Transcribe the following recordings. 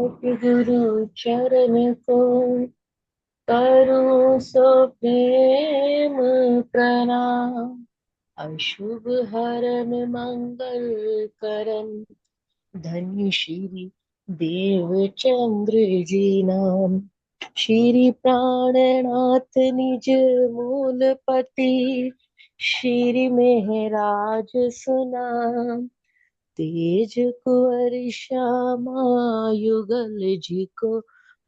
सतगुरु चरण को करूं सो प्रेम प्रणाम। अशुभ हरन मंगल करन धन्य श्री देव चंद्र जी नाम। श्री प्राणनाथ निज मूल पति श्री मेहराज सुनाम। तेज कुंवर श्यामा युगल जी को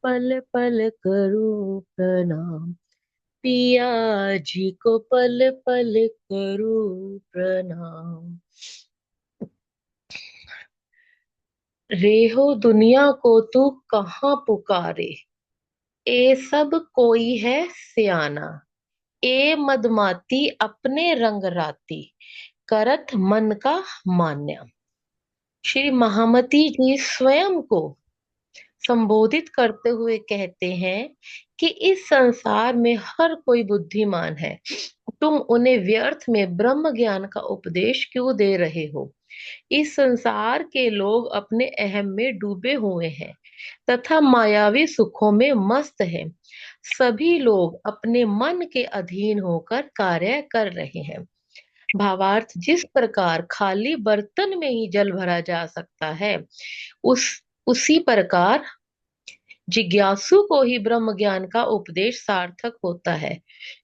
पल पल करूं प्रणाम। पिया जी को पल पल करूं प्रणाम। रेहो दुनिया को तू कहाँ पुकारे, ए सब कोई है सियाना। ए मदमाती अपने रंग राती, करत मन का मान्या। श्री महामती जी स्वयं को संबोधित करते हुए कहते हैं कि इस संसार में हर कोई बुद्धिमान है, तुम उन्हें व्यर्थ में ब्रह्म ज्ञान का उपदेश क्यों दे रहे हो। इस संसार के लोग अपने अहम में डूबे हुए हैं तथा मायावी सुखों में मस्त हैं। सभी लोग अपने मन के अधीन होकर कार्य कर रहे हैं। भावार्थ, जिस प्रकार खाली बर्तन में ही जल भरा जा सकता है, उस उसी प्रकार जिज्ञासु को ही ब्रह्म ज्ञान का उपदेश सार्थक होता है।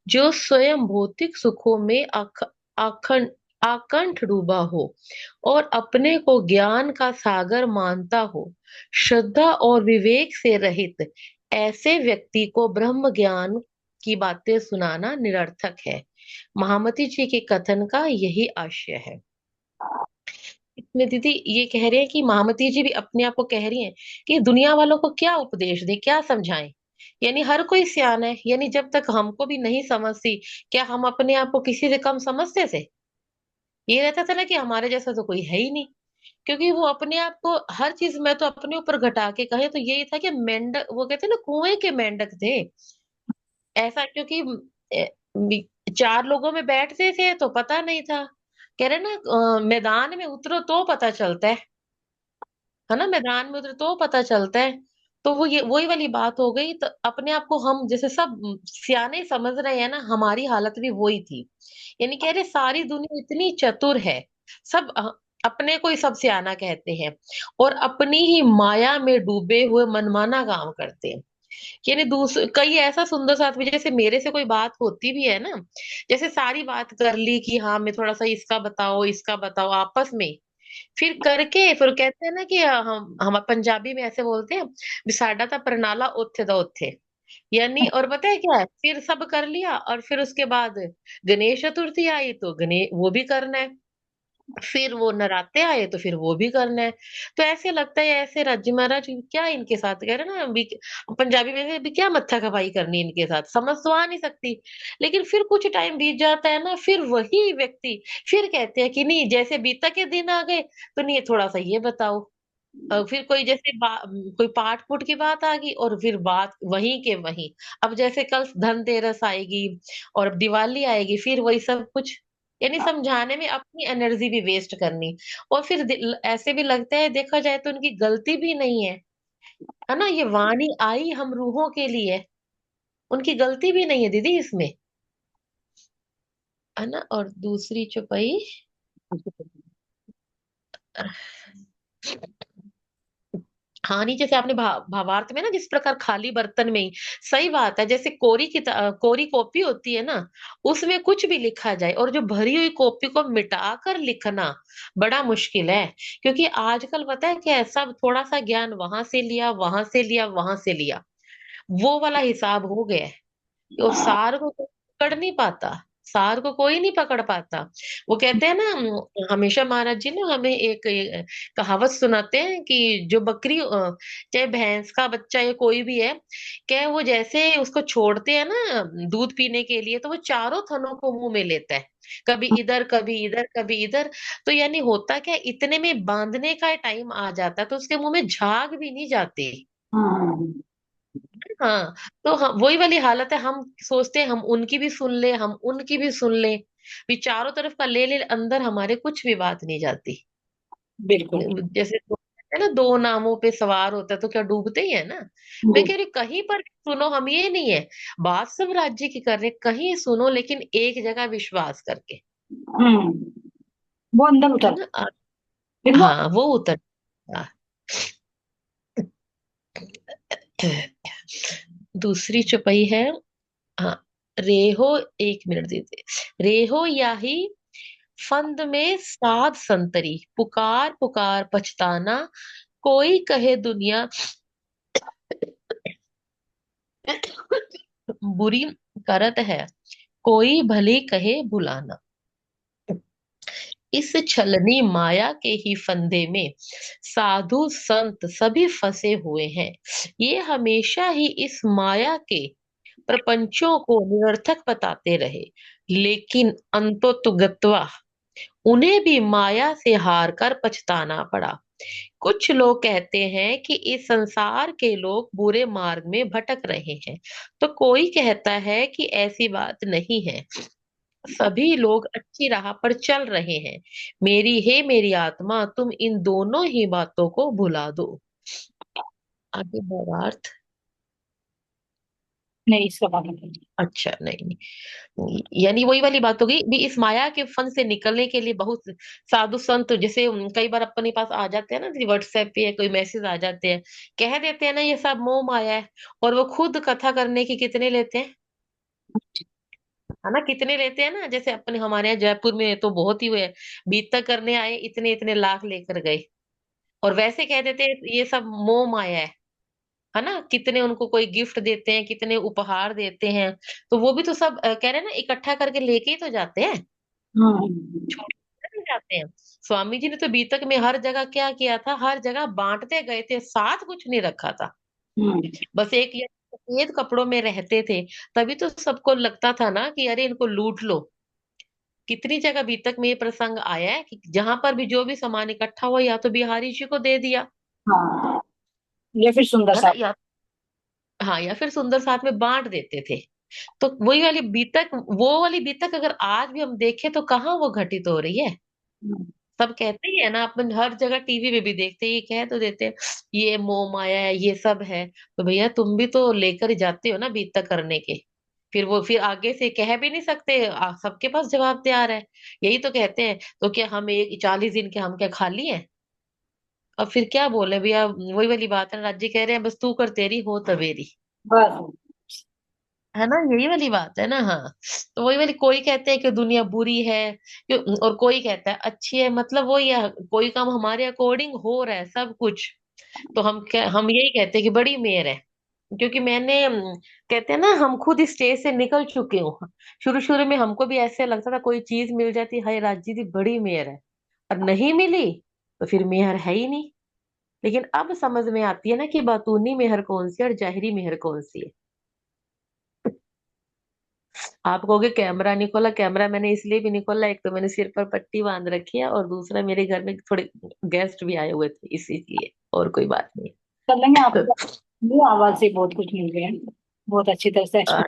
जो स्वयं भौतिक सुखों में आखंड आकंठ डूबा हो और अपने को ज्ञान का सागर मानता हो, श्रद्धा और विवेक से रहित ऐसे व्यक्ति को ब्रह्म ज्ञान की बातें सुनाना निरर्थक है। महामती जी के कथन का यही आशय है। इसमें दीदी ये कह रहे हैं कि महामती जी भी अपने आप को कह रही हैं कि दुनिया वालों को क्या उपदेश दे, क्या समझाएं। यानी हर कोई सियान है, यानी जब तक हमको भी नहीं समझती, क्या हम अपने आप को किसी से कम समझते थे? ये रहता था ना कि हमारे जैसा तो कोई है ही नहीं। क्योंकि वो अपने आप को हर चीज में तो अपने ऊपर घटा के कहे तो यही था कि मेंढक, वो कहते हैं ना कुएं के मेंढक थे। ऐसा क्योंकि चार लोगों में बैठते थे तो पता नहीं था। कह रहे ना मैदान में उतरो तो पता चलता है ना, मैदान में उतरे तो पता चलता है। तो वो ये वही वाली बात हो गई। तो अपने आप को हम जैसे सब सियाने समझ रहे हैं ना, हमारी हालत भी वही थी। यानी कह रहे सारी दुनिया इतनी चतुर है, सब अपने को ही सब सियाना कहते हैं और अपनी ही माया में डूबे हुए मनमाना काम करते हैं। यानी कई ऐसा सुंदर साथ में जैसे मेरे से कोई बात होती भी है ना, जैसे सारी बात कर ली कि हाँ मैं थोड़ा सा इसका बताओ आपस में, फिर करके फिर कहते हैं ना कि हम पंजाबी में ऐसे बोलते हैं, भी साडा ता परनाला ओथे दा ओथे। यानी और पता है क्या है, फिर सब कर लिया और फिर उसके बाद गणेश चतुर्थी आई तो गणेश वो भी करना है, फिर वो नराते आए तो फिर वो भी करना है। तो ऐसे लगता है ऐसे राजी महाराज क्या इनके साथ कह रहे ना अभी, पंजाबी में से भी क्या मत्था खपाई करनी इनके साथ, समझ तो आ नहीं सकती। लेकिन फिर कुछ टाइम बीत जाता है ना, फिर वही व्यक्ति फिर कहते हैं कि नहीं जैसे बीता के दिन आ गए तो नहीं थोड़ा सा ये बताओ। फिर कोई जैसे कोई पाठ पुठ की बात आ गई और फिर बात वहीं के वहीं। अब जैसे कल धनतेरस आएगी और दिवाली आएगी, फिर वही सब कुछ। यानी समझाने में अपनी एनर्जी भी वेस्ट करनी। और फिर ऐसे भी लगता है देखा जाए तो उनकी गलती भी नहीं है ना, ये वाणी आई हम रूहों के लिए, उनकी गलती भी नहीं है दीदी इसमें, है ना। और दूसरी चौपाई, हाँ नहीं जैसे आपने भावार्थ में ना जिस प्रकार खाली बर्तन में ही, सही बात है। जैसे कोरी कॉपी होती है ना, उसमें कुछ भी लिखा जाए और जो भरी हुई कॉपी को मिटाकर लिखना बड़ा मुश्किल है। क्योंकि आजकल पता है क्या है, सब थोड़ा सा ज्ञान वहां से लिया वहां से लिया वहां से लिया, वो वाला हिसाब हो गया है। और सार को कोई पकड़ नहीं पाता, सार को कोई नहीं पकड़ पाता। वो कहते हैं ना हमेशा महाराज जी ना हमें एक कहावत सुनाते हैं कि जो बकरी चाहे भैंस का बच्चा या कोई भी है, क्या वो जैसे उसको छोड़ते हैं ना दूध पीने के लिए, तो वो चारों थनों को मुंह में लेता है, कभी इधर कभी इधर कभी इधर। तो यानी होता क्या, इतने में बांधने का टाइम आ जाता है तो उसके मुंह में झाग भी नहीं जाते। हाँ। हाँ, तो हम वही वाली हालत है, हम सोचते हैं हम उनकी भी सुन ले हम उनकी भी सुन ले, भी चारों तरफ का ले ले, अंदर हमारे कुछ भी बात नहीं जाती। बिल्कुल। जैसे तो है ना दो नावों पे सवार होता है तो क्या डूबते ही है ना। मैं जी। कह रही हूँ, कहीं पर सुनो, हम ये नहीं है बात सब राज्य की कर रहे, कहीं सुनो लेकिन एक जगह विश्वास करके। हम्म। वो अंदर है उतर, ना फिर वो। हाँ वो उतर। दूसरी चौपाई है। हाँ, रेहो, एक मिनट दीजिए। रेहो याही फंद में साध संतरी, पुकार पुकार पछताना, कोई कहे दुनिया बुरी करत है, कोई भली कहे बुलाना। इस छलनी माया के ही फंदे में साधु संत सभी फंसे हुए हैं। ये हमेशा ही इस माया के प्रपंचों को निरर्थक बताते रहे, लेकिन अंतोतुगत्वा उन्हें भी माया से हार कर पछताना पड़ा। कुछ लोग कहते हैं कि इस संसार के लोग बुरे मार्ग में भटक रहे हैं, तो कोई कहता है कि ऐसी बात नहीं है, सभी लोग अच्छी राह पर चल रहे हैं। मेरी आत्मा, तुम इन दोनों ही बातों को भुला दो। आगे भावार्थ। नहीं, इसका पता नहीं। अच्छा नहीं, नहीं, यानी वही वाली बात होगी भी, इस माया के फन से निकलने के लिए बहुत साधु संत, जैसे कई बार अपने पास आ जाते हैं ना, व्हाट्सएप पे या कोई मैसेज आ जाते हैं, कह देते हैं ना ये सब मोह माया है, और वो खुद कथा करने की कितने लेते हैं, है ना, कितने लेते हैं ना, जैसे अपने हमारे यहाँ जयपुर में तो बहुत ही हुए, बीतता करने आए इतने इतने लाख लेकर गए, और वैसे कह देते हैं ये सब मोह माया है ना, कितने उनको कोई गिफ्ट देते हैं, कितने उपहार देते हैं, तो वो भी तो सब कह रहे हैं ना, इकट्ठा करके लेके ही तो जाते हैं, हम्म। छोड़ नहीं जाते हैं। स्वामी जी ने तो बीतक में हर जगह क्या किया था, हर जगह बांटते गए थे, साथ कुछ नहीं रखा था, हम्म। बस एक ये सफेद कपड़ों में रहते थे, तभी तो सबको लगता था ना कि अरे इनको लूट लो। कितनी जगह बीतक में ये प्रसंग आया है कि जहां पर भी जो भी सामान इकट्ठा हुआ, या तो बिहारी जी को दे दिया, हाँ, ये फिर सुंदर है सा। ना, या हाँ, या फिर सुंदर साथ में बांट देते थे। तो वही वाली बीतक, वो वाली बीतक अगर आज भी हम देखें तो कहाँ वो घटित हो रही है। हम्म। सब कहते ही है ना, अपन हर जगह टीवी में भी देखते हैं, ये कह तो देते हैं ये मोह माया है, ये सब है, तो भैया तुम भी तो लेकर ही जाते हो ना बीतक करने के, फिर वो फिर आगे से कह भी नहीं सकते, सबके पास जवाब तैयार है, यही तो कहते हैं, तो क्या हम एक 40 दिन के हम क्या खाली हैं। अब फिर क्या बोले भैया, वही वाली बात है, राज्य कह रहे हैं बस तू कर तेरी हो तवेरी, बस। है ना, यही वाली बात है ना। हाँ, तो वही वाली, कोई कहते हैं कि दुनिया बुरी है, और कोई कहता है अच्छी है, मतलब वही है, कोई काम हमारे अकॉर्डिंग हो रहा है सब कुछ, तो हम यही कहते हैं कि बड़ी मेहर है, क्योंकि मैंने कहते हैं ना, हम खुद इस स्टेज से निकल चुके हो। शुरू शुरू में हमको भी ऐसे लगता था, कोई चीज मिल जाती, हाय राज्य दी बड़ी मेहर है, और नहीं मिली तो फिर मेहर है ही नहीं। लेकिन अब समझ में आती है ना कि बातूनी मेहर कौन सी है और जाहिरी मेहर कौन सी है। आप कहोगे कैमरा नहीं खोला, कैमरा मैंने इसलिए भी नहीं खोला, एक तो मैंने सिर पर पट्टी बांध रखी है, और दूसरा मेरे घर में थोड़े गेस्ट भी आए हुए थे इसीलिए, और कोई बात नहीं कर लेंगे आप। है। ये आवाज से बहुत कुछ मिल गया। बहुत अच्छी तरह से अ,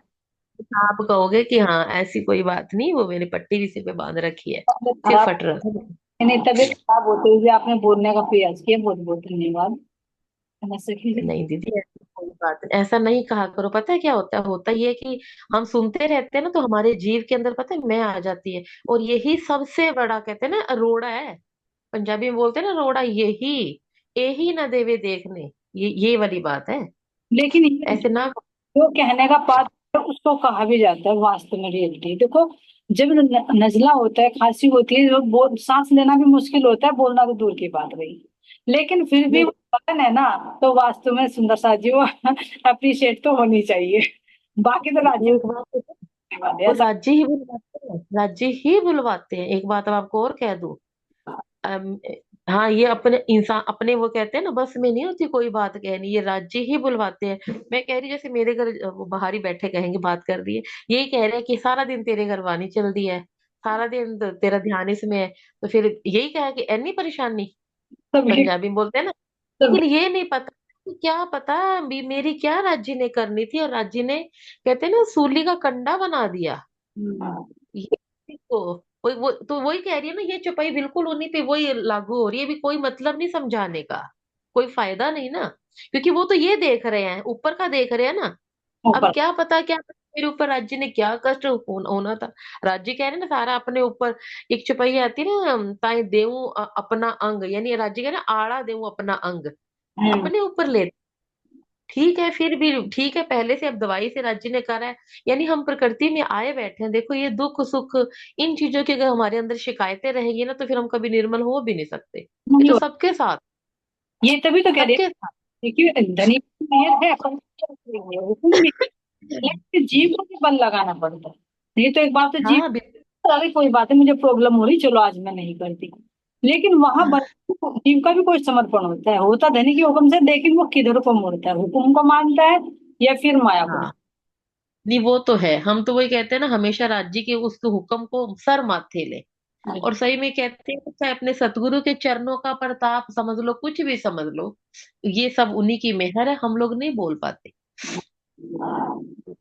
आप कहोगे कि हाँ ऐसी कोई बात नहीं, वो मैंने पट्टी भी सिर पे बांध रखी है, तबीयत सिर खराब। फट रहा था। नहीं, तबीयत खराब होते हुए आपने बोलने का प्रयास किया, बहुत बहुत धन्यवाद। समझ सकी। नहीं दीदी, ऐसी कोई बात नहीं, ऐसा नहीं कहा करो, पता है क्या होता है, होता ये है कि हम सुनते रहते हैं ना, तो हमारे जीव के अंदर पता है मैं आ जाती है, और यही सबसे बड़ा कहते हैं ना रोड़ा है, पंजाबी में बोलते हैं ना रोड़ा, यही यही ना देवे देखने, ये वाली बात है, लेकिन ये ऐसे ना। जो कहने का बात है, उसको कहा भी जाता है वास्तव में रियलिटी। देखो, जब नजला होता है, खांसी होती है, जो सांस लेना भी मुश्किल होता है, बोलना तो दूर की बात रही, लेकिन फिर भी वो नहीं, बटन है ना, तो वास्तव में सुंदर सा जी वो अप्रिशिएट तो होनी चाहिए। बाकी तो राज्य एक बात तो, वाले वो ऐसा। राज्य ही बुलवाते हैं, राज्य ही बुलवाते हैं, एक बात अब आपको और कह दूं। अम, हाँ, ये अपने इंसान अपने वो कहते हैं ना, बस में नहीं होती कोई बात कहनी, ये राज्य ही बुलवाते हैं। मैं कह रही जैसे मेरे घर वो बाहर ही बैठे कहेंगे, बात कर रही है, यही कह रहे हैं कि सारा दिन तेरे घर वाणी चल दी है, सारा दिन तेरा ध्यान इसमें है, तो फिर यही कहा कि एनी परेशानी, तभी पंजाबी में बोलते हैं ना। तभी लेकिन ये नहीं पता कि क्या पता भी मेरी क्या राज्य ने करनी थी, और राज्य ने कहते हैं ना सूली का कंडा बना दिया। हम्म। ये तो तो वही कह रही है ना, ये चौपाई बिल्कुल उन्हीं पे वही लागू हो रही है, भी कोई मतलब नहीं समझाने का, कोई फायदा नहीं ना, क्योंकि वो तो ये देख रहे हैं, ऊपर का देख रहे हैं ना। अब ऊपर। क्या पता मेरे ऊपर राज्य ने क्या कष्ट होना था। राज्य कह रहे हैं ना सारा अपने ऊपर। एक चौपाई आती है ना, ताई देऊं अपना अंग, यानी राज्य कह रहे हैं, आड़ा देऊं अपना अंग, हम्म। अपने ऊपर ले। ठीक है, फिर भी ठीक है, पहले से अब दवाई से राज्य ने करा है। यानी हम प्रकृति में आए बैठे हैं, देखो ये दुख सुख, इन चीजों की अगर हमारे अंदर शिकायतें रहेंगी ना, तो फिर हम कभी निर्मल हो भी नहीं सकते। ये नहीं तो हो- सबके साथ, ये तभी तो कह रही सबके है, साथ। देखिए धनी की मेहर है, पर हुक्म भी, लेकिन जीव को भी बल लगाना पड़ता है। नहीं तो एक बात तो जीव, हाँ अरे कोई बात है, मुझे प्रॉब्लम हो रही, चलो आज मैं नहीं करती। लेकिन वहां जीव का भी कोई समर्पण होता है, होता धनी के हुक्म से, लेकिन वो किधर को मुड़ता है, हुक्म को मानता है या फिर माया को। हाँ, नहीं वो तो है, हम तो वही कहते हैं ना, हमेशा राज्य के उस हुक्म को सर माथे ले। मानता और सही में कहते हैं, चाहे अपने सतगुरु के चरणों का प्रताप समझ लो, कुछ भी समझ लो, ये सब उन्हीं की मेहर है, हम लोग नहीं बोल पाते। है।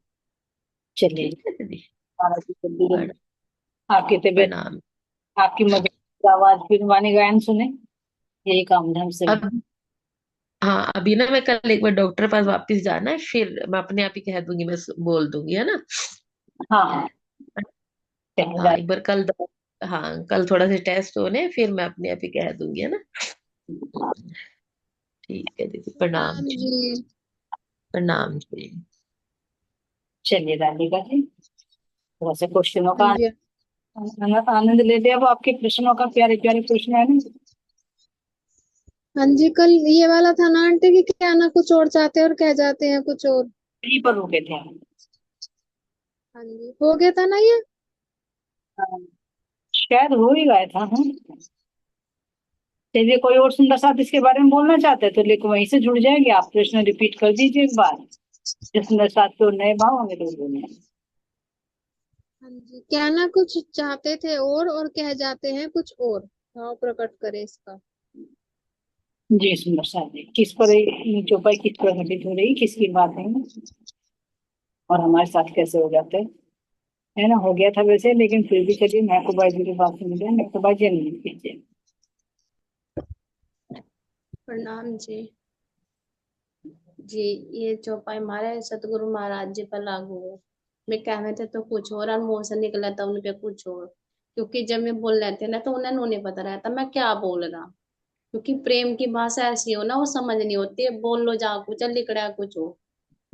चलिए, ठीक है दीदी। महाराज जी जल्दी प्रण- आपकी तबीयत, प्रणाम। आपकी मधुर आवाज, फिर वाणी गायन सुने, यही काम धाम से। अब हाँ, अभी ना मैं कल एक बार डॉक्टर के पास वापस जाना है, फिर मैं अपने आप ही कह दूंगी, मैं बोल दूंगी, है ना। हाँ हाँ, चलिए हाँ, एक बार कल हाँ, कल थोड़ा सा टेस्ट होने, फिर मैं अपने आप ही कह दूंगी, है ना। ठीक है दीदी, प्रणाम प्रणाम जी। जी। प्रणाम जी। चलिए राधिका जी, थोड़ा सा क्वेश्चनों हाँ का जी। आनंद लेते हैं। अब आपके प्रश्नों का, प्यारे प्यारे प्रश्न है ना, हाँ जी, कल ये वाला था ना आंटी कि क्या ना कुछ और चाहते हैं और कह जाते हैं कुछ और। यहीं पर रुके थे हम। हाँ जी, हो गया था ना ये। हाँ, शायद हो ही गया था। हाँ, चलिए, कोई और सुंदर साथ इसके बारे में बोलना चाहते हैं तो लेकिन वहीं से जुड़ जाएंगे, आप प्रश्न रिपीट कर दीजिए एक बार। जो सुंदर साथ के और नए भाव होंगे तो बोलें। हाँ जी, क्या ना कुछ चाहते थे और कह जाते हैं कुछ और, भाव प्रकट करे इसका। जी सुंदर साथ जी, किस पर चौपाई किस पर घटित हो रही, किसकी बात है, और हमारे साथ कैसे हो जाते हैं, है ना। हो गया था वैसे, लेकिन फिर भी चलिए, मैं को बाजी की बात सुन लिया, मैं को बाजी नहीं कीजिए। प्रणाम जी। जी, ये चौपाई हमारे सतगुरु महाराज जी पर लागू है। मैं कह रहे थे तो कुछ और, और मुंह से निकला था उन पे कुछ और। क्योंकि जब मैं बोल रहे थे ना, तो उन्हें नहीं पता रहता मैं क्या बोल रहा। क्योंकि प्रेम की भाषा ऐसी हो ना, वो समझ नहीं होती है, बोल लो जा कुछ, लिकड़ा कुछ हो।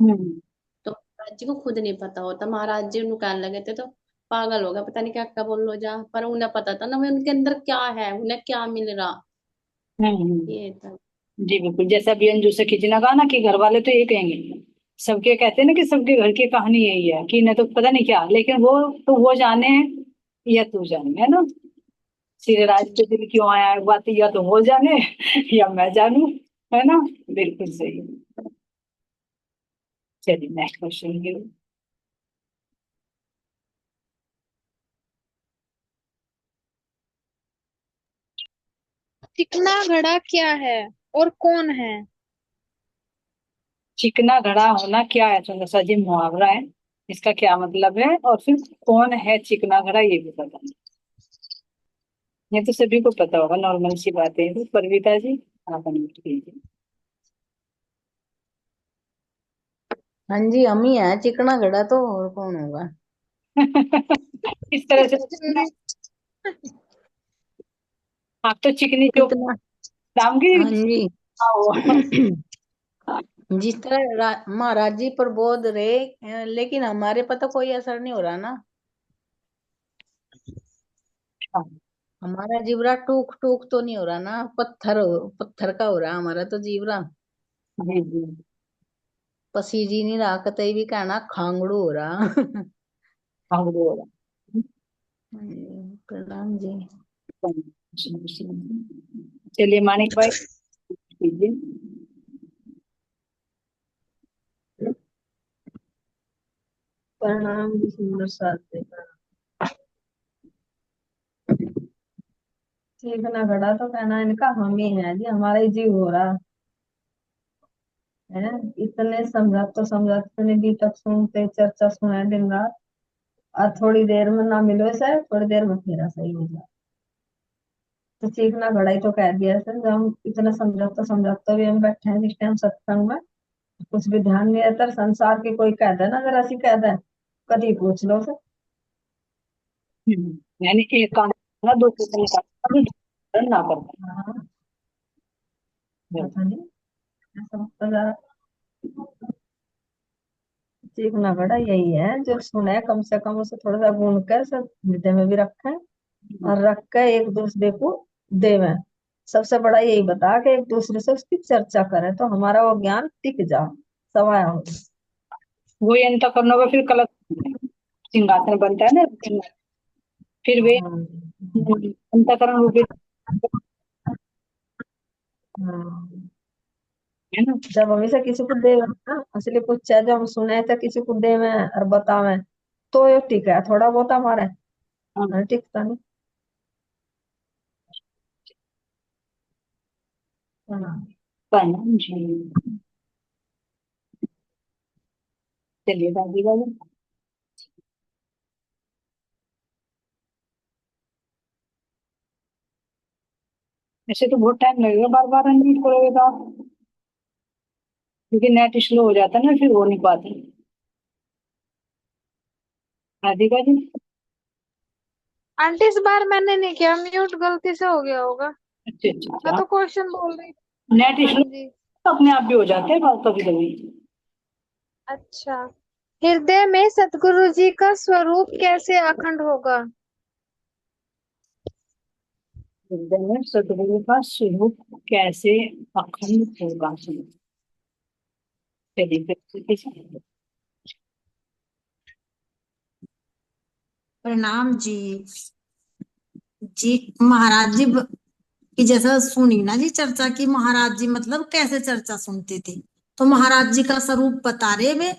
हम्म। तो महाराज जी को खुद नहीं पता होता, महाराज जी उन्हें कहने लगे थे तो पागल हो गया, पता नहीं क्या क्या बोल लो जा, पर उन्हें पता था ना मैं उनके अंदर क्या है, उन्हें क्या मिल रहा। हम्म। ये था। जी बिल्कुल, जैसा अभी अंजू से खींचना कहा ना, कि घर वाले तो ये कहेंगे, सबके कहते हैं ना कि सबके घर की कहानी यही है, कि इन्हें तो पता नहीं क्या, लेकिन वो तो वो जाने या तू जाने, है ना। सिरे राज पे दिल क्यों आया है, बात या तो वो जाने या मैं जानू, है ना। बिल्कुल सही। चलिए नेक्स्ट क्वेश्चन की। चिकना घड़ा क्या है और कौन है। चिकना घड़ा होना क्या है, सुंदर सा जी मुहावरा है, इसका क्या मतलब है, और फिर कौन है चिकना घड़ा, ये भी पता नहीं। ये तो सभी को पता होगा, नॉर्मल सी बात है। तो परविता जी, आप अनम्यूट कीजिए। हाँ जी, हम ही हैं चिकना घड़ा तो, और कौन होगा। इस तरह से हम्म, आप तो चिकनी जो कितना। दाम की हाँ जी। आओ। जिस तरह महाराज जी प्रबोध रहे, लेकिन हमारे पर तो कोई असर नहीं हो रहा ना। हमारा जीवरा टूक टूक तो नहीं हो रहा ना, पत्थर का हो रहा हमारा तो जीवरा। जी जी। पसीजी नहीं रहा, कतई भी कहना खांगड़ू हो रहा। हाँ बोलो। प्रणाम जी। चलिए मानिक भाई कीजिए। प्रणाम जी, सुंदर साथ। सीखना घड़ा तो कहना इनका हम ही है जी, हमारा ही जीव हो रहा है। इतने समझाते ने भी तक सुनते, चर्चा सुना दिन रात। और थोड़ी देर में ना मिलो सर, थोड़ी देर में फिर सही हो जाए। तो चीखना बड़ा ही तो कह दिया सर, जब हम इतना समझौता समझौता भी हम बैठे हैं इस टाइम सत्संग में, कुछ भी ध्यान नहीं रहता। संसार के कोई कह दे ना, अगर ऐसी कह दे कभी पूछ लो सर। यानी एक काम करना, दो काम करना, कभी ना करना। हाँ, पता नहीं ऐसा होता जा रहा। सीखना बड़ा यही है, जो सुने कम से कम उसे थोड़ा सा गुण कर सब हृदय में भी रखें, और रख के एक दूसरे को देवें। सबसे बड़ा यही बता के एक दूसरे से उसकी चर्चा करें, तो हमारा वो ज्ञान टिक जाओ, समाया हो। वही अंतःकरण होगा, फिर कलश सिंहासन बनता है ना, फिर वे हाँ, अंतःकरण रूपी हाँ। है ना। जब हम इसे किसी को देवें ना, असली कुछ है जो हम सुने तो किसी को देवें और बतावें, तो ये टिका है। थोड़ा बहुत हमारे हाँ, टिकता नहीं। हाँ। प्रणाम जी। चलिए दादी बाबू। ऐसे तो बहुत टाइम लगेगा, बार बार अनम्यूट करोगे तो आप, क्योंकि नेट स्लो हो जाता है ना, फिर हो नहीं पाती। राधिका जी। आंटी इस बार मैंने नहीं किया, म्यूट गलती से हो गया होगा। अच्छा अच्छा मैं अच्छा। तो क्वेश्चन बोल रही थी। नेट हाँ स्लो जी। तो अपने आप भी हो जाते हैं बात कभी कभी। अच्छा, हृदय में सतगुरु जी का स्वरूप कैसे अखंड होगा? हृदय में सदगुरु का स्वरूप कैसे अखंड होगा? चलिए फिर किसी- प्रणाम जी। जी महाराज जी की जैसा सुनी ना जी चर्चा की, महाराज जी मतलब कैसे चर्चा सुनते थे, तो महाराज जी का स्वरूप बता रहे वे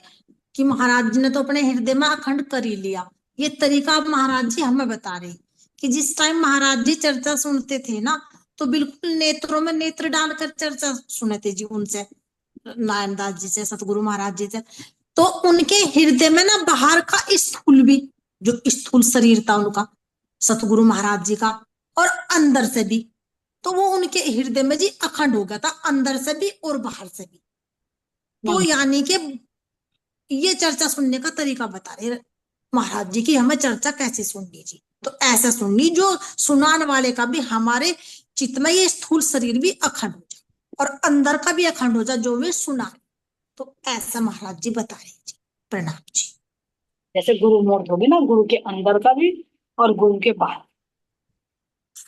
कि महाराज जी ने तो अपने हृदय में अखंड कर ही लिया। ये तरीका अब महाराज जी हमें बता रहे कि जिस टाइम महाराज जी चर्चा सुनते थे ना, तो बिल्कुल नेत्रों में नेत्र डालकर चर्चा सुनते जी उनसे, नारायण दास जी से, सतगुरु महाराज जी से। तो उनके हृदय में ना बाहर का स्थूल भी, जो स्थूल शरीर था उनका सतगुरु महाराज जी का, और अंदर से भी, तो वो उनके हृदय में जी अखंड हो गया था, अंदर से भी और बाहर से भी। तो यानी कि ये चर्चा सुनने का तरीका बता रहे महाराज जी की हमें चर्चा कैसे सुननी जी। तो ऐसा सुननी जो सुनाने वाले का भी हमारे चित्त में ये स्थूल शरीर भी अखंड हो जाए और अंदर का भी अखंड हो जाए जो वे सुना। तो ऐसा महाराज जी बता रहे जी। प्रणाम जी। जैसे गुरु मूर्त होगी ना, गुरु के अंदर का भी और गुरु के बाहर।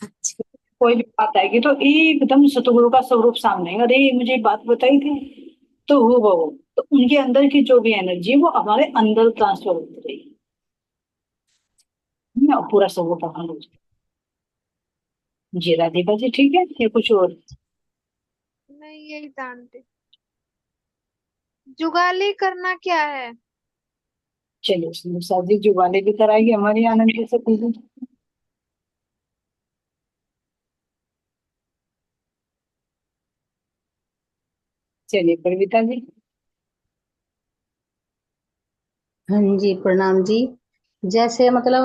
अच्छा। कोई भी बात आएगी तो एकदम सतगुरु का स्वरूप सामने आएगा, अरे ये मुझे बात बताई थी, तो वो तो उनके अंदर की जो भी एनर्जी है वो हमारे अंदर ट्रांसफर होती रहेगी ना, पूरा स्वरूप अखंड हो जाए। जी राधिका जी ठीक है, या कुछ और? नहीं, यही था आंटी। जुगाली करना क्या है? चलिए सुनो, शादी जुगाली भी कराएगी हमारी आनंद जी से पूछो। चलिए प्रवीता जी। हाँ जी प्रणाम जी। जैसे मतलब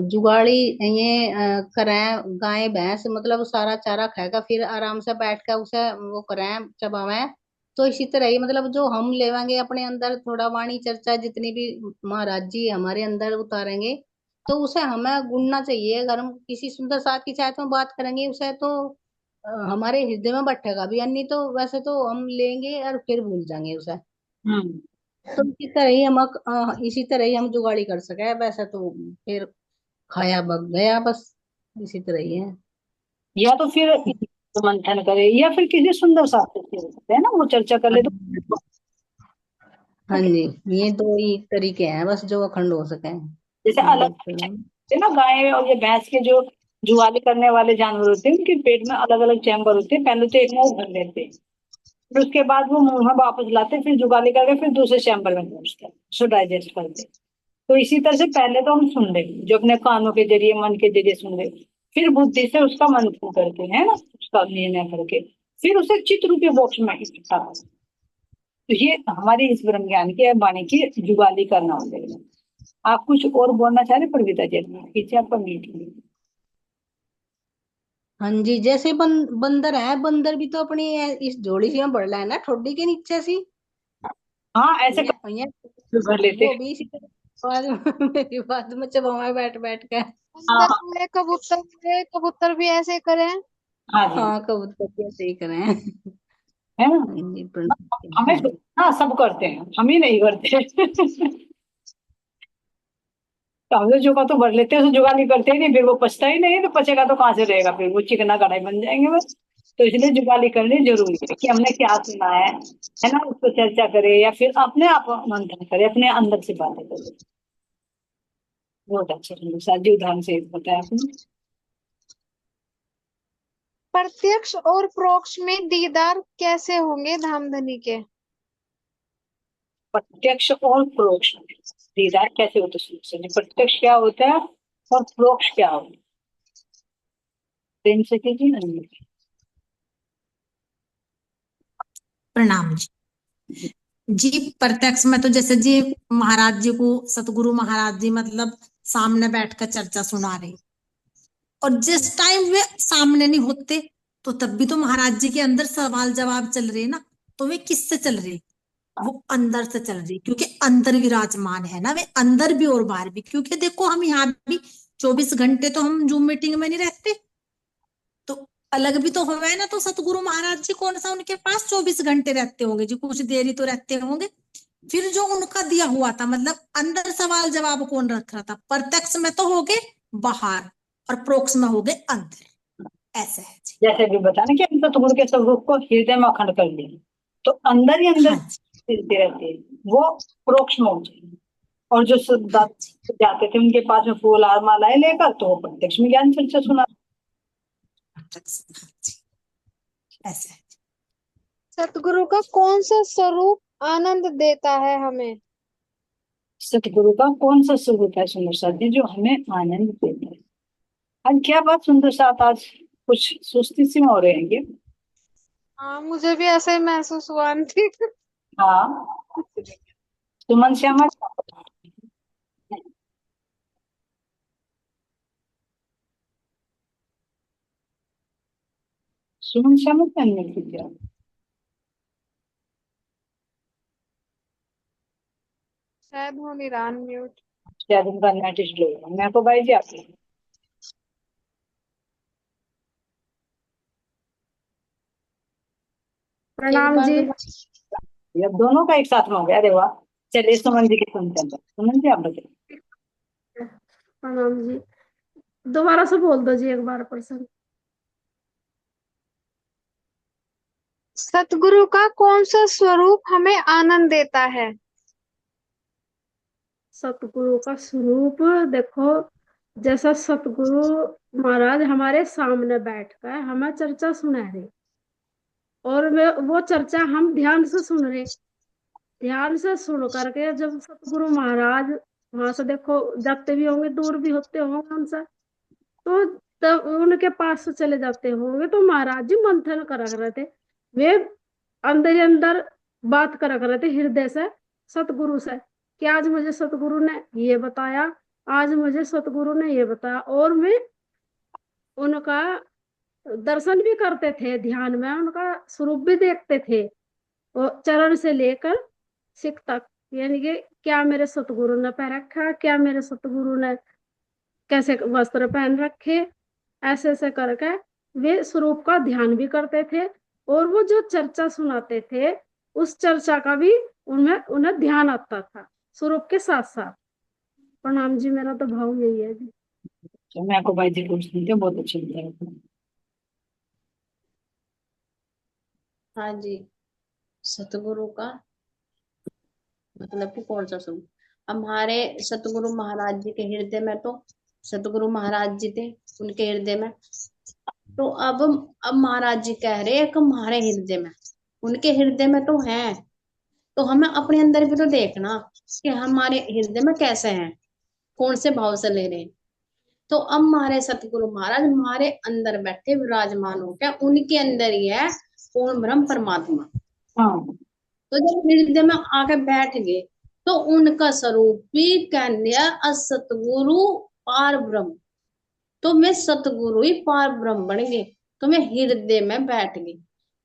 जुगाड़ी ये करें, गाय भैंस मतलब सारा चारा खाएगा, फिर आराम से बैठ कर उसे वो करें, चबावें। तो इसी तरह ही मतलब जो हम लेवांगे अपने अंदर थोड़ा वाणी चर्चा जितनी भी महाराज जी हमारे अंदर उतारेंगे, तो उसे हमें गुनना चाहिए। अगर हम किसी सुंदर साथ की चाहत में बात करेंगे उसे, तो हमारे हृदय में बैठेगा भी, अन्य तो वैसे तो हम लेंगे और फिर भूल जाएंगे उसे। हम्म। तो इसी तरह ही हम जुगाड़ी कर सके, वैसे तो फिर खाया बग गया बस, इसी तरह ही है। या तो फिर मंथन करे, या फिर किसी सुंदर शास्त्र से हो सकते हैं ना, वो चर्चा कर ले तो। हाँ जी, ये दो ही तरीके हैं बस जो अखंड हो सके। जैसे अलग है ना, गाय और ये भैंस के जो जुगाली करने वाले जानवर होते हैं, उनके पेट में अलग अलग चैम्बर होते हैं। पहले तो एक में वो भर लेते हैं, फिर उसके बाद वो मुंह में वापस लाते हैं, फिर जुगाली करके फिर दूसरे चैम्बर में पहुंचते हैं, उसको डाइजेस्ट करते हैं। तो इसी तरह से पहले तो हम सुन रहे, जो अपने कानों के जरिए मन के जरिए सुन रहे, फिर बुद्धि से उसका मंथन करते हैं ना, उसका निर्णय करके फिर उसे चित्र रूपी बॉक्स में इकट्ठा करते हैं। तो ये हमारी इस ब्रह्म ज्ञान की वाणी की जुगाली करना हो जाएगा। आप कुछ और बोलना चाह रहे प्रवीता जी? पीछे आपका मीट। हाँ जी, जैसे बंदर है, बंदर भी तो अपनी इस जोड़ी से बढ़ रहा है ना, ठोडी के नीचे सी। हाँ ऐसे ये ये भर लेते वो हैं। भी इसी तरह बाद में मेरी बात में चबावे बैठ बैठ के। हाँ बंदर हुए, कबूतर भी ऐसे करें। हाँ जी। हाँ, कबूतर भी ऐसे ही करें। हाँ है ना। जी, प्रणाम। हमें, हाँ सब करते हैं, हम ही नहीं करते। तो हम तो जुगा तो भर लेते हैं, उसे जुगा नहीं करते ही नहीं, फिर वो पचता ही नहीं है, तो पचेगा तो कहाँ से रहेगा, फिर वो चिकना कढ़ाई बन जाएंगे बस। तो इसलिए जुगाली करनी जरूरी है कि हमने क्या सुना है ना, उस पर चर्चा करे या फिर अपने आप मंथन करे, अपने अंदर से बातें करे। बहुत अच्छे से साजी उदाहरण से बताया आपने। प्रत्यक्ष और परोक्ष में दीदार कैसे होंगे धामधनी के? प्रत्यक्ष और परोक्ष में दीदार कैसे होता है, समझे प्रत्यक्ष क्या होता है और परोक्ष क्या होता है, प्रेम से कीजिए ना। प्रणाम जी। जी प्रत्यक्ष में तो जैसे जी महाराज जी को सतगुरु महाराज जी मतलब सामने बैठकर चर्चा सुना रहे, और जिस टाइम वे सामने नहीं होते तो तब भी तो महाराज जी के अंदर सवाल जवाब चल रहे ना। तो वे किससे चल रहे? वो अंदर से चल रही, क्योंकि अंदर विराजमान है ना वे, अंदर भी और बाहर भी। क्योंकि देखो हम यहाँ भी 24 घंटे तो हम जूम मीटिंग में नहीं रहते, तो अलग भी तो हुआ ना। तो सतगुरु महाराज जी कौन सा उनके पास 24 घंटे रहते होंगे जी, कुछ देर ही तो रहते होंगे। फिर जो उनका दिया हुआ था मतलब अंदर सवाल जवाब कौन रख रहा था? प्रत्यक्ष में तो हो गए बाहर और परोक्ष में हो गए अंदर, ऐसा है जी। जैसे भी बताना कि हम तो तुम के स्वरूप को हृदय में अखंड कर लिए, तो अंदर ही अंदर हाँ जी। फिरते रहते हैं, वो परोक्ष में हो जाएंगे। और जो हाँ जी। जाते थे उनके पास में फूल हार मालाएं लेकर, तो वो प्रत्यक्ष में ज्ञान चर्चा सुना। प्रत्यक्ष, हाँ जी, ऐसा है। सतगुरु का कौन सा स्वरूप आनंद देता है हमें? सतगुरु का कौन सा स्वरूप है सुंदर साथ जी जो हमें आनंद देता है? आज क्या बात सुंदर साथ, आज कुछ सुस्ती सी में हो रहे हैं ये। हाँ, मुझे भी ऐसा ही महसूस हुआ आंटी। हाँ, सुमन श्यामा। सुमन श्यामा क्या नहीं कीजिए, शायद हो नहीं रहा म्यूट। शायद उनका नेट स्लो है। मैं को भाई जी आपकी एक प्रणाम बार जी। दोबारा। ये दोनों का एक साथ में हो गया, अरे वाह। चलिए सुमन जी के सुनते हैं, सुमन जी आप बताइए। प्रणाम जी, दोबारा से बोल दो जी एक बार प्रश्न। सतगुरु का कौन सा स्वरूप हमें आनंद देता है? सतगुरु का स्वरूप देखो, जैसा सतगुरु महाराज हमारे सामने बैठकर हमें चर्चा सुना रहे, और वो चर्चा हम ध्यान से सुन रहे। ध्यान से सुन करके जब सतगुरु महाराज वहां से देखो जाते भी होंगे, दूर भी होते होंगे उनसे, तो तब उनके पास से चले जाते होंगे, तो महाराज जी मंथन कर रहे थे। वे अंदर ही अंदर बात कर रहे थे हृदय से सतगुरु से, कि आज मुझे सतगुरु ने ये बताया, आज मुझे सतगुरु ने ये बताया। और मैं उनका दर्शन भी करते थे, ध्यान में उनका स्वरूप भी देखते थे, और चरण से लेकर सिख तक। यानी कि क्या मेरे सतगुरु ने पहन रखा, क्या मेरे सतगुरु ने कैसे वस्त्र पहन रखे, ऐसे ऐसे करके वे स्वरूप का ध्यान भी करते थे। और वो जो चर्चा सुनाते थे उस चर्चा का भी उनमें उन्हें ध्यान आता था स्वरूप के साथ साथ। प्रणाम जी, मेरा तो भाव यही है जी। तो मैं को भाई जी को सुनते हैं, बहुत अच्छे लगता है। हाँ जी, सतगुरु का मतलब कि कौन सा स्वरूप? हमारे सतगुरु महाराज जी के हृदय में तो सतगुरु महाराज जी थे, उनके हृदय में। तो अब महाराज जी कह रहे हैं कि हमारे हृदय में, उनके हृदय में तो है, तो हमें अपने अंदर भी तो देखना कि हमारे हृदय में कैसे हैं, कौन से भाव से ले रहे हैं। तो अब हमारे सतगुरु महाराज हमारे अंदर बैठे विराजमान हो क्या, उनके अंदर ही है पूर्ण ब्रह्म परमात्मा। हाँ तो जब हृदय में आके बैठ गए तो उनका स्वरूप भी कह दिया असतगुरु पार ब्रह्म। तो मैं सतगुरु ही पार ब्रह्म बन गई, तो मैं हृदय में बैठ गई।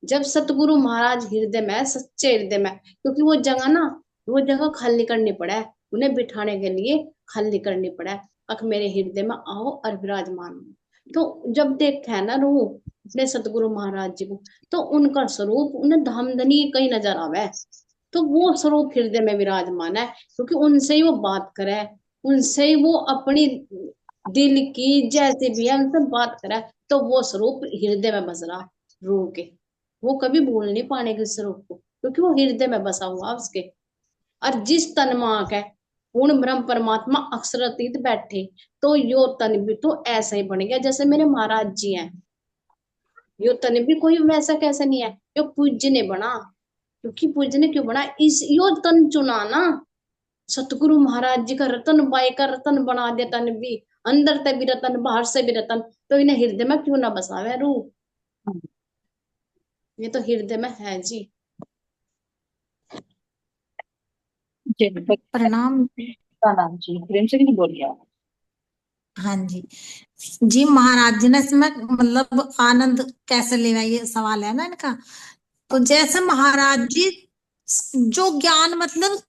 जब सतगुरु महाराज हृदय में, सच्चे हृदय में, क्योंकि वो जगह खाली करनी पड़ा है, उन्हें बिठाने के लिए खाली करनी पड़ा है। अख मेरे हृदय में आओ और विराजमान हो। तो जब देखा है ना रूह अपने सतगुरु महाराज जी को, तो उनका स्वरूप उन्हें धामधनी कहीं नजर आवे, तो वो स्वरूप हृदय में विराजमान है, क्योंकि उनसे ही वो बात करे, उनसे ही वो अपनी दिल की जैसे भी है उनसे बात करे, तो वो स्वरूप हृदय में बस रहा रूह के। वो कभी भूल नहीं पाने के स्वरूप को, क्योंकि वो हृदय में बसा हुआ उसके। और जिस तन में आके पूर्ण ब्रह्म परमात्मा अक्षरातीत बैठे, तो यो तन भी तो ऐसा ही बन गया जैसे मेरे महाराज जी हैं। यो तन भी कोई वैसा कैसे नहीं है, यो पूज्य ने बना। क्योंकि पूज्य ने क्यों बना, इस यो तन चुना ना, सतगुरु महाराज जी का रतन बाई का रतन बना दिया तन भी, अंदर से भी रतन बाहर से भी रतन, तो इन्हें हृदय में क्यों ना बसावे रूह, ये तो हृदय में है जी। प्रणाम। प्रणाम जी, प्रेम से नहीं बोल गया। हाँ जी। जी महाराज जी ने इसमें मतलब आनंद कैसे लेना, ये सवाल है ना इनका। तो जैसे महाराज जी जो ज्ञान मतलब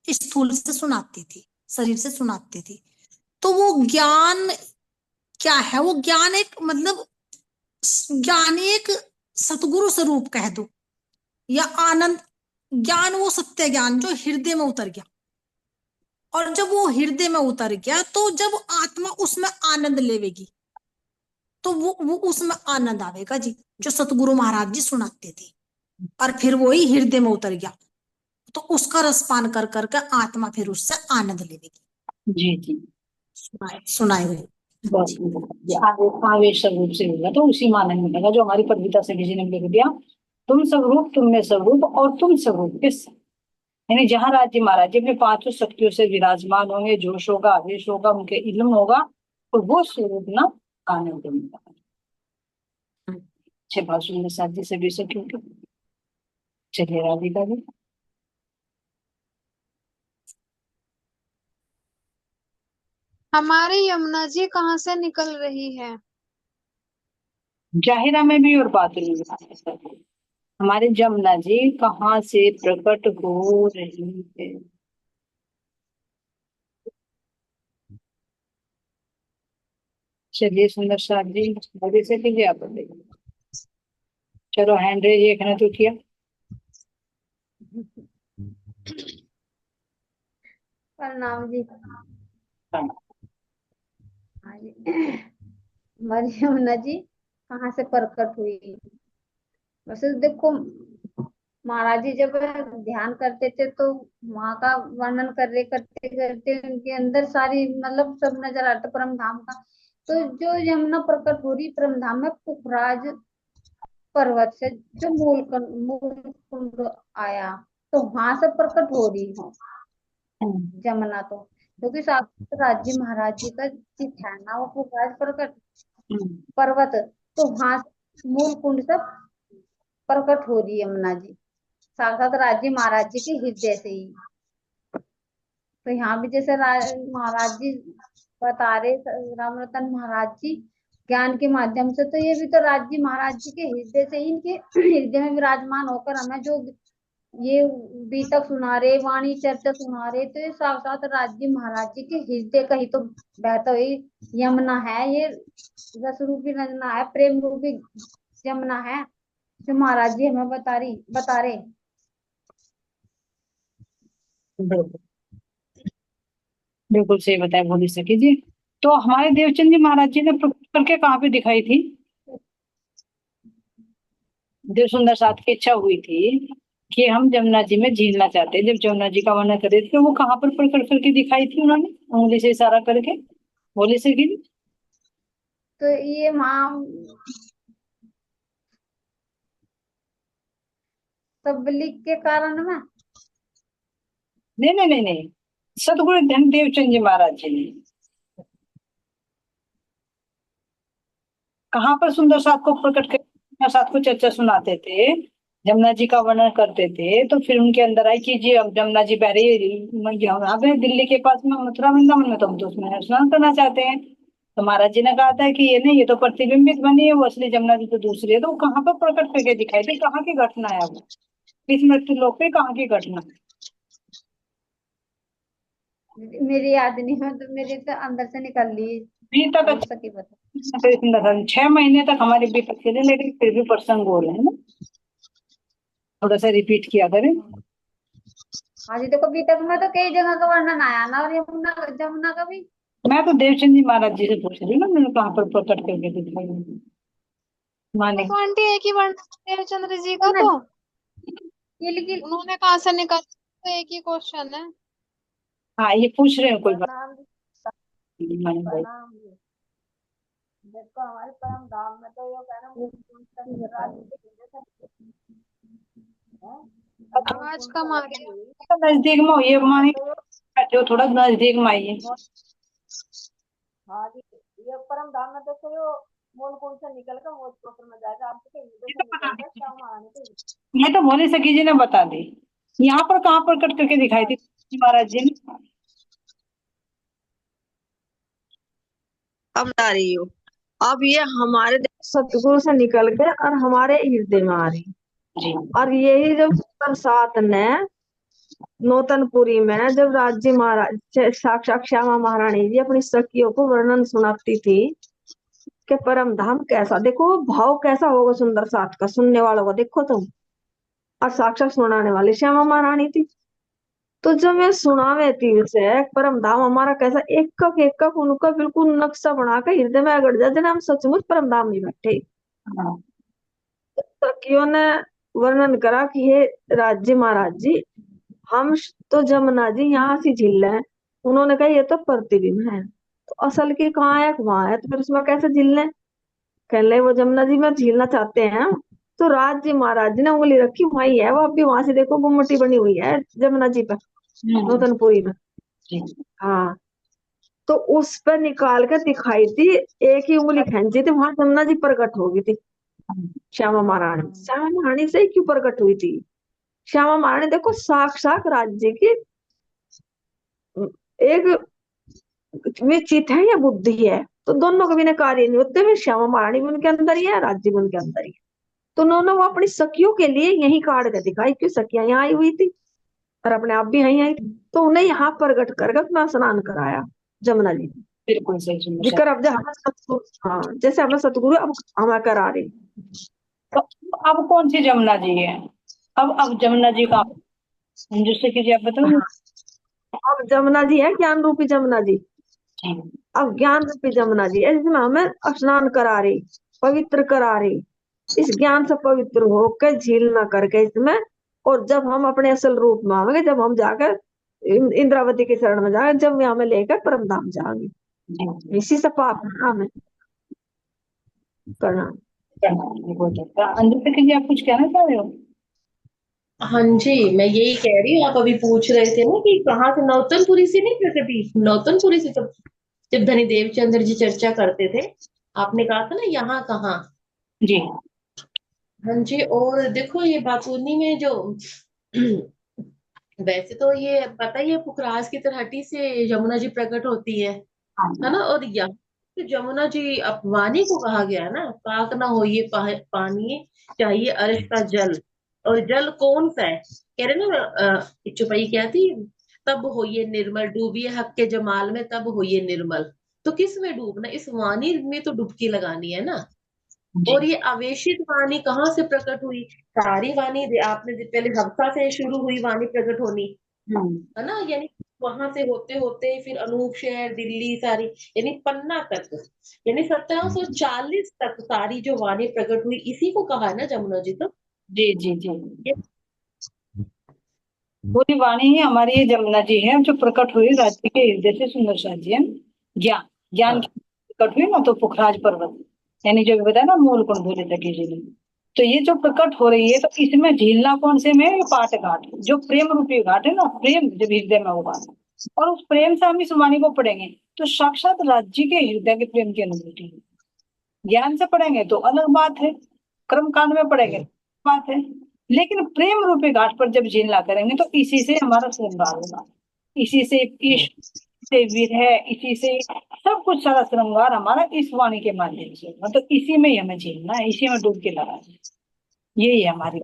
स्थूल से सुनाती थी, शरीर से सुनाती थी, तो वो ज्ञान क्या है? वो ज्ञान एक मतलब ज्ञान एक सतगुरु स्वरूप कह दो, या आनंद ज्ञान, वो सत्य ज्ञान जो हृदय में उतर गया। और जब वो हृदय में उतर गया, तो जब आत्मा उसमें आनंद लेवेगी, तो वो उसमें आनंद आवेगा जी, जो सतगुरु महाराज जी सुनाते थे। और फिर वही हृदय में उतर गया, तो उसका रसपान कर करके आत्मा फिर उससे आनंद लेवेगी। जी जी, सुनाए हुए बस ये आवेश स्वरूप से होगा, तो उसी मानने मिलेगा जो हमारी पदविता से किसी ने लिख दिया, तुम स्वरूप, तुम में स्वरूप, और तुम स्वरूप किस, यानी जहाँ राज्य महाराज जी अपने पांचों शक्तियों से विराजमान होंगे, जोश होगा, आवेश होगा, उनके इल्म होगा, तो वो स्वरूप ना आनंद मिलेगा। अच्छे भाषण में साथ जी से भी सके, चलिए राधिका जी। हमारी यमुना जी कहाँ से निकल रही है? जाहिरा में भी और बातिल में भी। हमारे जमुना जी कहाँ से प्रकट हो रही है? चलिए सुंदर साथ जी, बड़े से कीजिए, आप बताइए। चलो हैंड रेज एक ने तो किया। प्रणाम जी। हाँ। हाँ जी। हमारी यमुना जी कहाँ से प्रकट हुई? वैसे तो देखो, महाराज जी जब ध्यान करते थे तो वहां का वर्णन करते करते उनके अंदर सारी मतलब सब नजर आता परम धाम का। तो जो यमुना प्रकट हो रही परम धाम में पुखराज पर्वत से, जो मूल कुंड आया, तो वहां से प्रकट हो रही है जमुना। तो क्योंकि साक्षात राज्य महाराज जी का चित है ना वो पुखराज प्रकट पर्वत, तो वहां मूल कुंड से प्रकट हो रही है यमुना जी, साक्षात राज्य महाराज जी के हृदय से ही। तो यहाँ भी जैसे महाराज जी बता रहे, राम रतन महाराज जी ज्ञान के माध्यम से, तो ये भी तो राज्य महाराज जी के हृदय से ही, इनके हृदय में विराजमान होकर हमें जो ये बीतक सुना रहे, वाणी चर्चा सुना रहे, तो ये साक्षात राज्य महाराज जी के हृदय का ही तो बहता हुई यमुना है। ये रस रूपी रंजना है, प्रेम रूपी यमुना है, जो महाराज जी हमें बता रहे। बिल्कुल सही बताया भोली सखी जी। तो हमारे देवचंद जी महाराज जी ने प्रकट करके कहाँ पे दिखाई थी? देव सुंदर साथ की इच्छा हुई थी कि हम जमुना जी में झीलना चाहते हैं, जब जमुना जी का वर्णन करे थे, तो वो कहाँ पर प्रकट करके दिखाई थी उन्होंने, उंगली से इशारा करके? भोली सखी जी। तो ये वहां तबलीग के कारण में, नहीं नहीं नहीं नहीं, सतगुरु धन देवचंद जी महाराज जी ने कहाँ पर सुंदर साथ को प्रकट कर, सुंदर साथ को चर्चा सुनाते थे, जमुना जी का वर्णन करते थे, तो फिर उनके अंदर आई कि जी अब जमुना जी बह रही, दिल्ली के पास में मथुरा वृंदावन में, तो हम तो उसमें स्नान करना चाहते हैं। तो महाराज जी ने कहा था कि ये नहीं, ये तो प्रतिबिंबित बनी है, वो असली जमुना जी तो दूसरी है। तो वो कहाँ पर प्रकट करके दिखाई थी, कहाँ की घटना है वो, इस मृत्यु लोक पे कहाँ की घटना? मेरी याद नहीं है, तो मेरे तो अंदर से निकल ली। अभी तक हो सके बता। तो इसमें दर्शन 6 महीने तक हमारे बीतक चले, लेकिन फिर भी प्रसंग हो रहे हैं ना, थोड़ा सा रिपीट किया करें। हाँ जी, देखो बीतक में तो कई जगह का वर्णन आया ना, और यमुना जमुना का भी। मैं तो देवचंद जी महाराज जी से पूछ रही हूँ ना, मैंने कहाँ पर प्रकट करके दिखाई माने। देखो आंटी, एक ही वर्ण देवचंद्र जी का, सुना तो ये लेकिन उन्होंने कहाँ से निकाला? तो एक ही क्वेश्चन है। हाँ, ये पूछ रहे हैं कोई बात प्रणाम नहीं, माने भाई। प्रणाम जी। देखो हमारे परम धाम में तो ये कहना आवाज कम आ रही है। नजदीक में ये माने बैठे हो, थोड़ा नजदीक में आइए। हाँ जी, ये परम धाम में देखो यो मूल कुंड से निकल कर वो स्रोत में जाएगा, आपके हृदय से निकल कर श्याम महारानी के ये तो भोले सखी जी ने बता दी। यहाँ पर कहाँ प्रकट करके दिखाई थी महाराज जी ने? अब आ रही हो। अब ये हमारे सतगुरु से निकल के और हमारे हृदय में आ रही। जी। और यही जब बरसात ने नौतनपुरी में जब राज्य महाराज साक्षात श्यामा महारानी जी अपनी सखियों को वर्णन सुनाती थी कि परम धाम कैसा, देखो भाव कैसा होगा सुंदर साथ का, सुनने वालों का देखो तुम। और साक्षात सुनाने वाली श्यामा महारानी थी। तो जब मैं सुनावे थी उसे परम धाम हमारा कैसा, एक उनका बिल्कुल नक्शा बनाकर हृदय में अगड़ जाए, हम सचमुच परम धाम में बैठे। सखियों ने वर्णन करा कि हे राज्य महाराज जी, हम तो जमुना जी यहाँ से झील है। उन्होंने कहा ये तो प्रतिबिंब है, तो असल की कहाँ है, वहां है, तो फिर उसमें कैसे झीलने? कहने वो जमुना जी में झीलना चाहते हैं। तो राज्य महाराज जी ने उंगली रखी, वही है वो, अब भी वहां से देखो गुम्मटी बनी हुई है जमुना जी पर, नौतनपुरी में। हाँ, तो उस पर निकाल कर दिखाई थी, एक ही उंगली खींची थी, वहां जमुना जी प्रकट हो गई थी। श्यामा महारानी से क्यों प्रकट हुई थी? श्यामा महारानी देखो साक्षात राज्य की एक वे चित है या बुद्धि है, तो दोनों कभी ना कार्य नहीं होते। वे श्यामा महारानी भी उनके अंदर ही है, राज्य भी उनके अंदर ही है। तो उन्होंने वो अपनी सखियों के लिए यही काट कर दिखाई, क्यों सखियां यहाँ आई हुई थी और अपने आप भी यहीं आई थी। तो उन्हें यहाँ प्रकट कर अपना स्नान कराया जमुना जी। बिल्कुल सही जिक्र अब सतगुरु, हाँ जैसे हमें सतगुरु अब हमें करा रहे। तो अब कौन सी जमुना जी है? अब जमुना जी का जिससे कि आप बताओ। अब जमुना जी है ज्ञान रूपी जमुना जी। अब ज्ञान रूपी जमुना जी है जिसमें हमें स्नान करा रही, पवित्र करा रही। इस ज्ञान से पवित्र होकर झील ना करके इसमें, और जब हम अपने असल रूप में आवेंगे, जब हम जाकर इंद्रावती के शरण में जाएंगे, जब हमें लेकर परम धाम जाएंगे, इसी से पाप हमें करना। अंजलि जी आप कुछ कहना चाह रहे हो? हाँ जी, मैं यही कह रही हूँ। आप अभी पूछ रहे थे ना कि कहाँ से, नौतनपुरी से नहीं प्रकटी, नौतनपुरी से। जब धनी देवचंद्र जी चर्चा करते थे, आपने कहा था ना यहाँ कहाँ। जी हाँ जी। और देखो ये बापुनी में जो वैसे तो ये पता ही है, पुखराज की तलहटी से यमुना जी प्रकट होती है ना। और यहाँ तो यमुना जी अपवानी को कहा गया है ना, पाक ना हो ये पानी, चाहिए अर्श का जल। और जल कौन सा है? कह रहे ना चौपाई क्या थी, तब होइए निर्मल, डूबिए हक के जमाल में, तब होइए निर्मल। तो किस में डूबना? इस वाणी में तो डुबकी लगानी है ना। और ये आवेशित वाणी कहाँ से प्रकट हुई? सारी वाणी आपने पहले हफ्सा से शुरू हुई वाणी प्रकट होनी, है ना। यानी वहां से होते होते फिर अनूप शहर, दिल्ली सारी, यानी पन्ना तक, यानी 1740 तक सारी जो वाणी प्रकट हुई, इसी को कहा है ना जमुना जी। तो जी जी जी, पूरी वाणी ही हमारी ये जमुना जी है, जो प्रकट हुई राज्य के हृदय से सुंदर साजियन ज्ञान ज्ञान की प्रकट हुई ना, तो पुखराज पर्वत, यानी जो बताया ना मूल कुंड भोले सखी जी ने। तो ये जो प्रकट हो रही है, तो इसमें झीलना कौन से में? ये पाट घाट, जो प्रेम रूपी घाट है ना, प्रेम जब हृदय में होगा, और उस प्रेम से हम इस वाणी को पढ़ेंगे तो साक्षात राज्य के हृदय के प्रेम की अनुभूति है। ज्ञान से पढ़ेंगे तो अलग बात है, कर्म कांड में पढ़ेंगे बात है, लेकिन प्रेम रूपी घाट पर जब झीलना करेंगे तो इसी से हमारा श्रृंगार होगा, इसी से से विरह, इसी से सब कुछ, सारा श्रृंगार हमारा इस वाणी के माध्यम से, मतलब इसी में ही हमें झेलना है, इसी में डूब के लगाना है। यही है हमारी।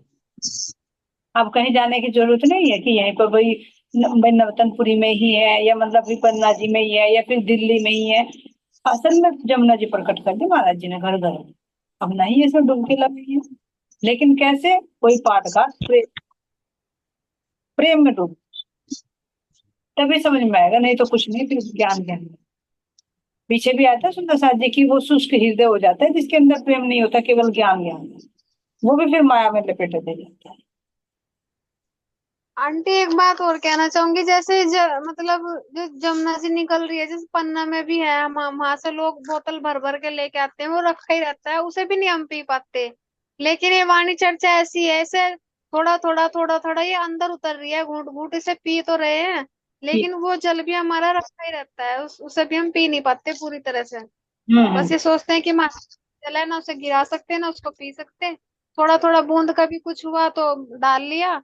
अब कहीं जाने की जरूरत नहीं है कि यहीं पर भाई भाई नवतनपुरी में ही है, या मतलब विपन्ना जी में ही है, या फिर दिल्ली में ही है। असल में जमुना जी प्रकट कर दी महाराज जी ने घर घर। अब नहीं इसमें डुबकी लगाई है, लेकिन कैसे? कोई पाठकार प्रेम में डूब, तभी समझ में आएगा, नहीं तो कुछ नहीं। फिर ज्ञान ज्ञान पीछे भी आता है सुंदर साथ जी की, वो शुष्क हृदय हो जाता है जिसके अंदर प्रेम नहीं होता, केवल ज्ञान ज्ञान, वो भी फिर माया में लपेटे दे जाता है। आंटी एक बात और कहना चाहूंगी, जैसे मतलब जो जमुना जी निकल रही है, जैसे पन्ना में भी है, हम वहां से लोग बोतल भर भर के लेके आते हैं, वो रखा ही रहता है, उसे भी नहीं हम पी पाते। लेकिन ये वाणी चर्चा ऐसी है, इसे थोड़ा थोड़ा थोड़ा थोड़ा ये अंदर उतर रही है, घूंट घूंट इसे पी तो रहे हैं, लेकिन वो जल भी हमारा रखा ही रहता है, उसे भी हम पी नहीं पाते पूरी तरह से। बस ये सोचते हैं कि जल है ना, उसे गिरा सकते हैं ना उसको पी सकते हैं, थोड़ा थोड़ा बूंद कभी कुछ हुआ तो डाल लिया।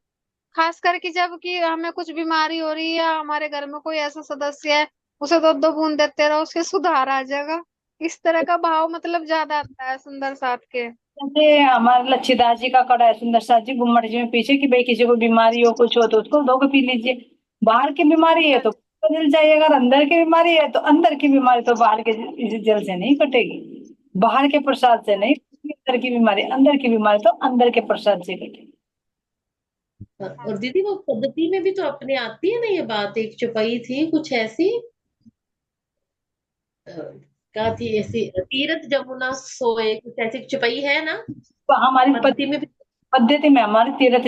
खास करके जब कि हमें कुछ बीमारी हो रही है, या हमारे घर में कोई ऐसा सदस्य है, उसे दो दो बूंद देते रहो, उसके सुधार आ जाएगा। इस तरह का भाव मतलब ज्यादा आता है सुंदर साथ के। जैसे हमारे लच्छीदास जी का कड़ा है, सुंदर साथ जी गुम्मट जी में पीछे, कि भाई किसी को बीमारी हो कुछ हो तो उसको धो के पी लीजिए। बाहर की बीमारी है तो जल जाइए, अगर अंदर की बीमारी है तो अंदर की बीमारी तो बाहर के इस जल से नहीं कटेगी, बाहर के प्रसाद से नहीं। अंदर की बीमारी तो अंदर के प्रसाद से कटेगी। और दीदी वो पद्धति में भी तो अपने आती है ना ये बात, एक चौपाई थी कुछ ऐसी, क्या थी ऐसी, तीरथ जमुना सोए, कुछ ऐसी चौपाई है ना तो हमारी पद्धति में भी। पद्धति में हमारी तीर्थ